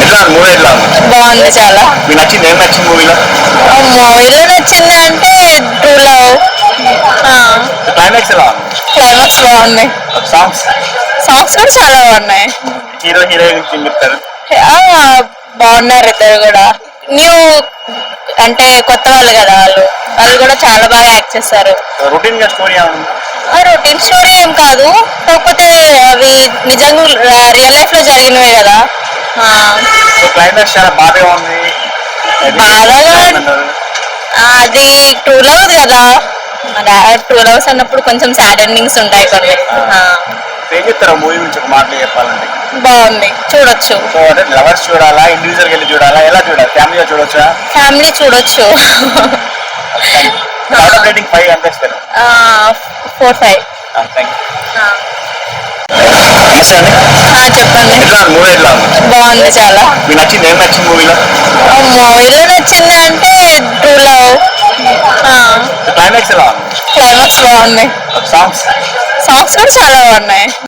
ఎట్లా మూవీ ఎట్లా ఉంది? బాగుంది చాలా. మీకు నచ్చింది ఏం నచ్చింది మూవీలో? మూవీలో నచ్చింది అంటే ట్రూ లవ్. క్లైమాక్స్ ఎలా ఉంది? క్లైమాక్స్ బాగుంది. సాంగ్స్ సాంగ్స్ కూడా చాలా బాగున్నాయి. హీరో హీరోయిన్ గురించి ఏం చెప్తారు? బాగున్నారు ఇద్దరు కూడా. న్యూ అంటే కొత్త వాళ్ళు కదా వాళ్ళు కూడా చాలా బాగా యాక్ట్ చేస్తారు. రొటీన్ గా స్టోరీ ఏమన్నా? రొటీన్ స్టోరీ ఏం కాదు, కాకపోతే అవి నిజంగా రియల్ లైఫ్ లో జరిగినవే కదా. క్లైమాక్స్ చాలా బాగా ఉంది. బాగా అది ట్రూ లవ్ కదా. ట్రూ లవ్స్ అన్నప్పుడు కొంచెం సాడ్ ఎండింగ్స్ ఉంటాయి కొన్ని. ఏం చెప్తారు మూవీ గురించి ఒక మాటలు చెప్పాలంటే? బాగుంది, చూడొచ్చు. సో అంటే లవర్స్ చూడాలా, ఇండివిజువల్ వెళ్ళి చూడాలా, ఎలా చూడాలి? ఫ్యామిలీగా చూడొచ్చా? ఫ్యామిలీ చూడొచ్చు. రేటింగ్ 5 ఎంత ఇస్తారు? 4-5. చెప్పండి. ఎట్లా మూవీ ఎట్లా ఉంది? బాగుంది చాలా. మీకు నచ్చింది ఏం నచ్చింది మూవీలో? మూవీలో నచ్చింది అంటే ట్రూ లవ్. క్లైమాక్స్ ఎలా ఉంది? క్లైమాక్స్ బాగుంది. సాంగ్స్ సాంగ్స్ కూడా చాలా బాగున్నాయి.